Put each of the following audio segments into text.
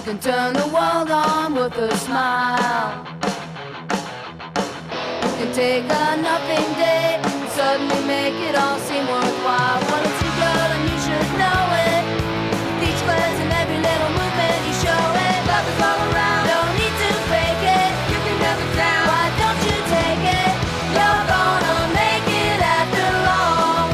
can turn the world on with a smile. You can take a nothing day and suddenly make it all seem worthwhile. Well, it's your girl and you should know it. With each glance and every little movement you show it. Love is all around, don't need to fake it. You can never down, why don't you take it? You're gonna make it after all.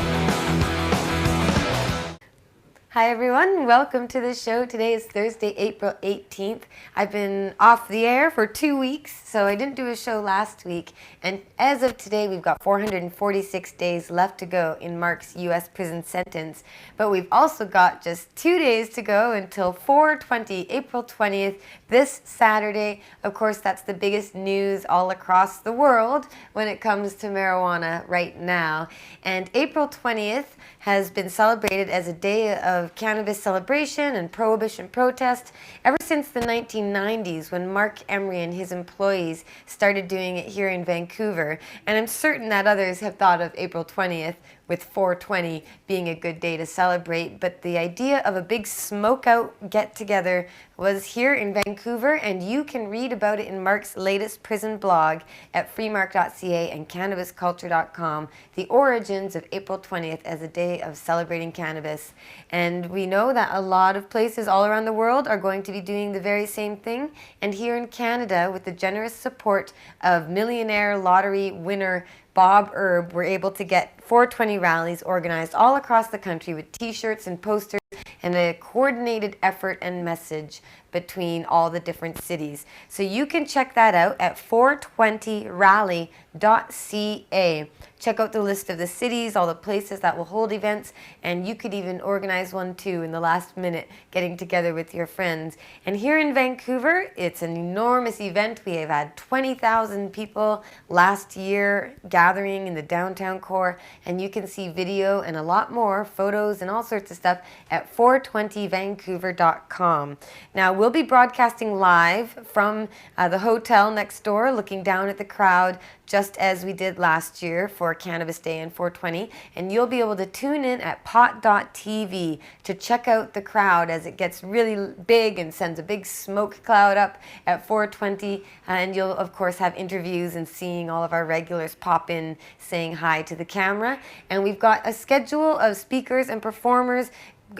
Hi everyone, welcome to the show. Today is Thursday, April 18th. I've been off the air for 2 weeks, so I didn't do a show last week. And as of today, we've got 446 days left to go in Mark's U.S. prison sentence. But we've also got just 2 days to go until 4/20, April 20th, this Saturday. Of course, that's the biggest news all across the world when it comes to marijuana right now. And April 20th has been celebrated as a day of cannabis celebration and prohibition protest ever since the 1990s when Mark Emery and his employees started doing it here in Vancouver. And I'm certain that others have thought of April 20th with 4/20 being a good day to celebrate, but the idea of a big smoke out get-together was here in Vancouver, and you can read about it in Mark's latest prison blog at freemark.ca and cannabisculture.com, the origins of April 20th as a day of celebrating cannabis. And we know that a lot of places all around the world are going to be doing the very same thing, and here in Canada, with the generous support of millionaire lottery winner Bob Erb, we're able to get 420 rallies organized all across the country with t-shirts and posters and a coordinated effort and message between all the different cities. So you can check that out at 420rally.ca. Check out the list of the cities, all the places that will hold events, and you could even organize one too in the last minute, getting together with your friends. And here in Vancouver, it's an enormous event. We have had 20,000 people last year gathering in the downtown core, and you can see video and a lot more, photos and all sorts of stuff at 420vancouver.com. Now, we'll be broadcasting live from the hotel next door, looking down at the crowd, just as we did last year for Cannabis Day and 420. And you'll be able to tune in at pot.tv to check out the crowd as it gets really big and sends a big smoke cloud up at 420. And you'll, of course, have interviews and seeing all of our regulars pop in saying hi to the camera. And we've got a schedule of speakers and performers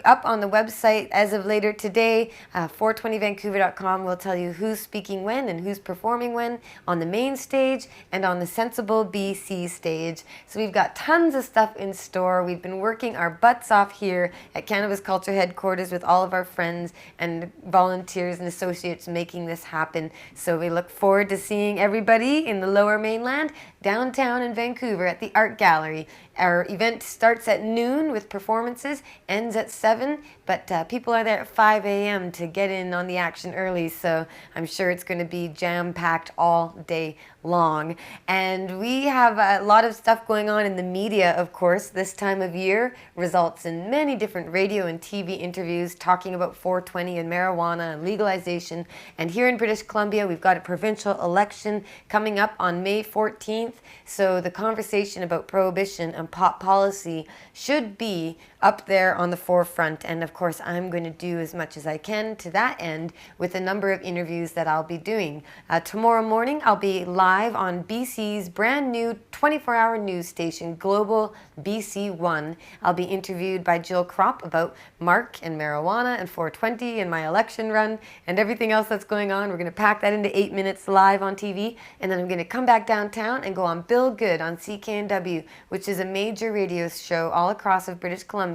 up on the website as of later today. 420vancouver.com will tell you who's speaking when and who's performing when on the main stage and on the Sensible BC stage. So we've got tons of stuff in store. We've been working our butts off here at Cannabis Culture headquarters with all of our friends and volunteers and associates making this happen. So we look forward to seeing everybody in the Lower Mainland, downtown in Vancouver at the Art Gallery. Our event starts at noon with performances, ends at 7, but people are there at 5 a.m. to get in on the action early, so I'm sure it's going to be jam-packed all day long. And we have a lot of stuff going on in the media, of course. This time of year results in many different radio and TV interviews talking about 420 and marijuana and legalization. And here in British Columbia, we've got a provincial election coming up on May 14th, so the conversation about prohibition and pot policy should be up there on the forefront. And of course, I'm going to do as much as I can to that end with a number of interviews that I'll be doing. Tomorrow morning, I'll be live on BC's brand new 24-hour news station, Global BC1. I'll be interviewed by Jill Kropp about Mark and marijuana and 420 and my election run and everything else that's going on. We're going to pack that into 8 minutes live on TV, and then I'm going to come back downtown and go on Bill Good on CKNW, which is a major radio show all across of British Columbia,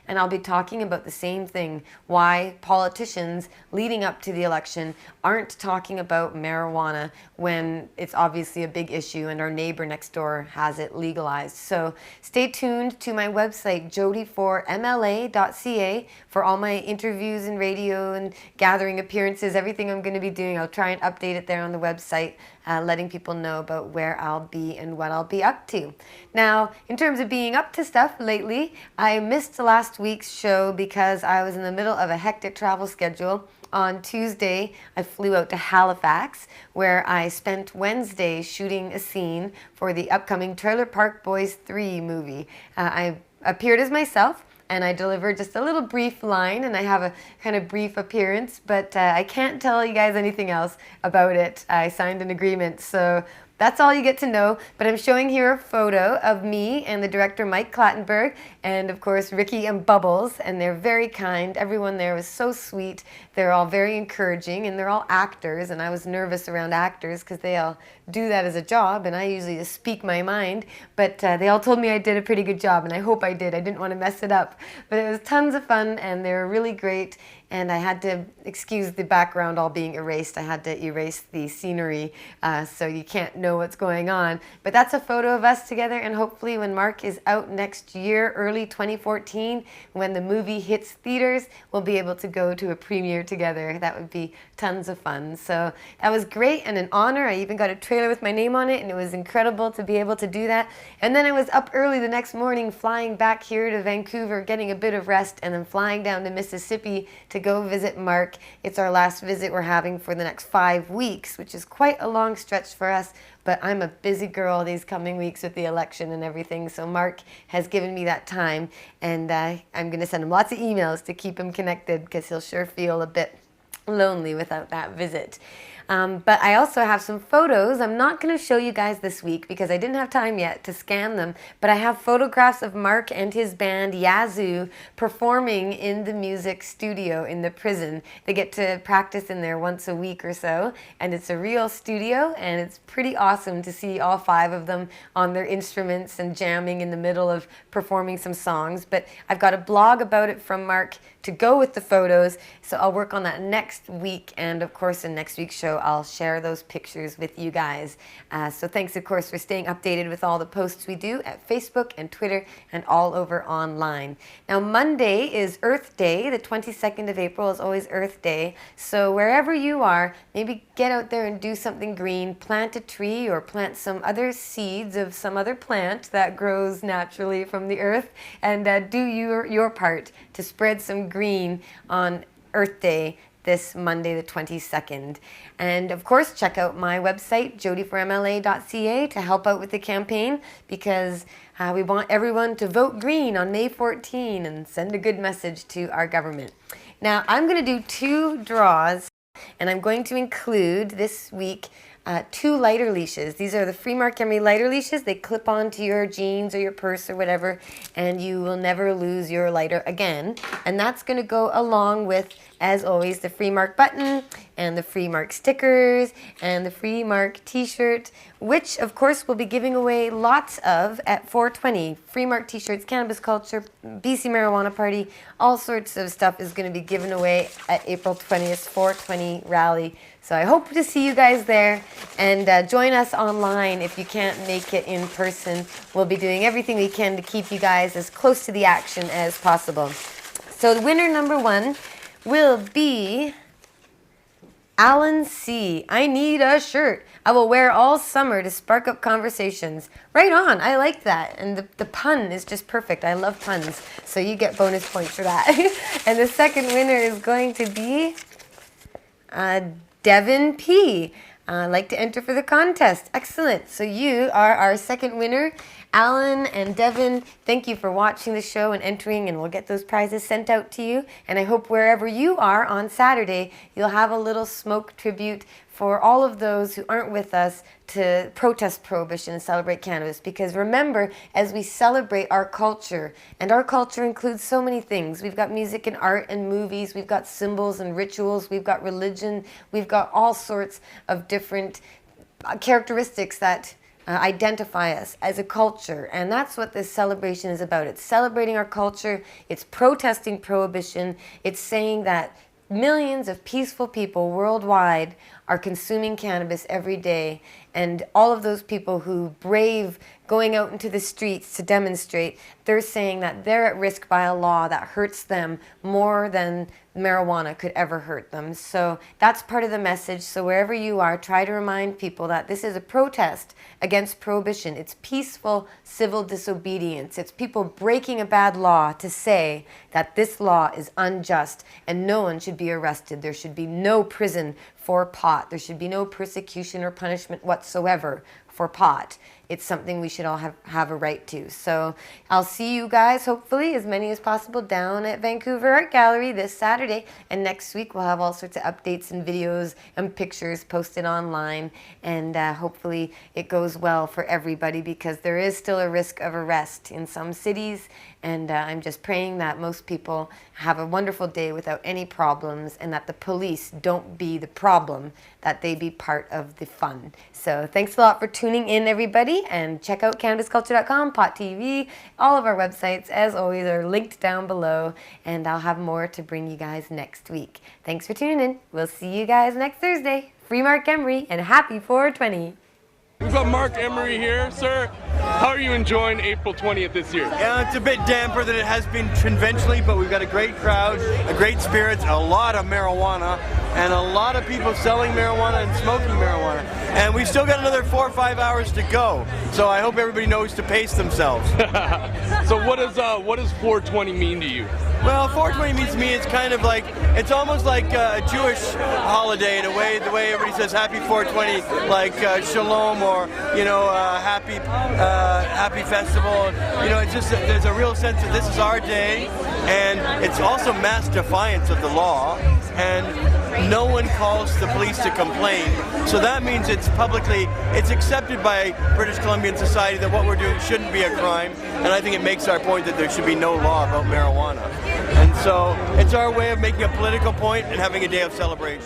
and I'll be talking about the same thing, why politicians leading up to the election aren't talking about marijuana when it's obviously a big issue and our neighbor next door has it legalized. So stay tuned to my website, jodie4mla.ca, for all my interviews and radio and gathering appearances, everything I'm going to be doing. I'll try and update it there on the website, letting people know about where I'll be and what I'll be up to. Now, in terms of being up to stuff lately, I missed last week's show because I was in the middle of a hectic travel schedule. On Tuesday, I flew out to Halifax, where I spent Wednesday shooting a scene for the upcoming Trailer Park Boys 3 movie. I appeared as myself. and I deliver just a little brief line, and I have a kind of brief appearance, but I can't tell you guys anything else about it. I signed an agreement, so that's all you get to know. But I'm showing here a photo of me and the director Mike Clattenburg, and of course Ricky and Bubbles, and they're very kind. Everyone there was so sweet. They're all very encouraging, and they're all actors, and I was nervous around actors because they all do that as a job, and I usually just speak my mind, but they all told me I did a pretty good job, and I hope I did. I didn't want to mess it up, but it was tons of fun, and they were really great. And I had to excuse the background all being erased. I had to erase the scenery so you can't know what's going on. But that's a photo of us together, and hopefully when Mark is out next year, early 2014, when the movie hits theaters, we'll be able to go to a premiere together. That would be tons of fun. So that was great and an honor. I even got a trailer with my name on it, and it was incredible to be able to do that. And then I was up early the next morning, flying back here to Vancouver, getting a bit of rest, and then flying down to Mississippi to go visit Mark. It's our last visit we're having for the next 5 weeks, which is quite a long stretch for us, but I'm a busy girl these coming weeks with the election and everything, so Mark has given me that time, and I'm going to send him lots of emails to keep him connected, because he'll sure feel a bit lonely without that visit. But I also have some photos. I'm not going to show you guys this week because I didn't have time yet to scan them, but I have photographs of Mark and his band Yazoo performing in the music studio in the prison. They get to practice in there once a week or so, and it's a real studio, and it's pretty awesome to see all 5 of them on their instruments and jamming in the middle of performing some songs. But I've got a blog about it from Mark to go with the photos, so I'll work on that next week, and of course in next week's show I'll share those pictures with you guys. So thanks of course for staying updated with all the posts we do at Facebook and Twitter and all over online. Now Monday is Earth Day. The 22nd of April is always Earth Day, so wherever you are, maybe get out there and do something green. Plant a tree or plant some other seeds of some other plant that grows naturally from the earth, and do your part to spread some green on Earth Day this Monday the 22nd. And of course check out my website jodieformla.ca to help out with the campaign, because we want everyone to vote green on May 14 and send a good message to our government. Now I'm going to do 2 draws, and I'm going to include this week 2 lighter leashes. These are the free Mark Emery lighter leashes. They clip onto your jeans or your purse or whatever, and you will never lose your lighter again. And that's going to go along with, as always, the free Mark button and the free Mark stickers and the free Mark t-shirt, which of course we'll be giving away lots of at 420. Free Mark t-shirts, cannabis culture, BC marijuana party, all sorts of stuff is going to be given away at April 20th 420 rally. So I hope to see you guys there, and join us online if you can't make it in person. We'll be doing everything we can to keep you guys as close to the action as possible. So the winner number 1 will be Alan C. I need a shirt. I will wear all summer to spark up conversations. Right on. I like that. And the pun is just perfect. I love puns. So you get bonus points for that. And the second winner is going to be Devin P. Like to enter for the contest. Excellent. So you are our second winner. Alan and Devin, thank you for watching the show and entering, and we'll get those prizes sent out to you. And I hope wherever you are on Saturday, you'll have a little smoke tribute for all of those who aren't with us to protest prohibition and celebrate cannabis. Because remember, as we celebrate our culture, and our culture includes so many things. We've got music and art and movies, we've got symbols and rituals, we've got religion, we've got all sorts of different characteristics that identify us as a culture, and that's what this celebration is about. It's celebrating our culture, it's protesting prohibition, it's saying that millions of peaceful people worldwide are consuming cannabis every day, and all of those people who brave going out into the streets to demonstrate, they're saying that they're at risk by a law that hurts them more than marijuana could ever hurt them. So that's part of the message. So wherever you are, try to remind people that this is a protest against prohibition. It's peaceful civil disobedience. It's people breaking a bad law to say that this law is unjust and no one should be arrested. There should be no prison for pot. There should be no persecution or punishment whatsoever for pot. it's something we should all have a right to. So I'll see you guys, hopefully as many as possible, down at Vancouver Art Gallery this Saturday, and next week we'll have all sorts of updates and videos and pictures posted online, and hopefully it goes well for everybody, because there is still a risk of arrest in some cities, and I'm just praying that most people have a wonderful day without any problems, and that the police don't be the problem, that they be part of the fun. So thanks a lot for tuning in, everybody, and check out cannabisculture.com, Pot TV. All of our websites, as always, are linked down below, and I'll have more to bring you guys next week. Thanks for tuning in. We'll see you guys next Thursday. Free Mark Emery, and happy 420. We've got Mark Emery here. Sir, how are you enjoying April 20th this year? Yeah, it's a bit damper than it has been conventionally, but we've got a great crowd, a great spirits, a lot of marijuana, and a lot of people selling marijuana and smoking marijuana. And we've still got another 4 or 5 hours to go, so I hope everybody knows to pace themselves. So what does 420 mean to you? Well, 420 means to me it's kind of like, it's almost like a Jewish holiday in a way, the way everybody says happy 420, like shalom, or, you know, happy festival. You know, it's just, there's a real sense that this is our day, and it's also mass defiance of the law, and no one calls the police to complain. So that means it's publicly, it's accepted by British Columbian society that what we're doing shouldn't be a crime, and I think it makes our point that there should be no law about marijuana. And so it's our way of making a political point and having a day of celebration.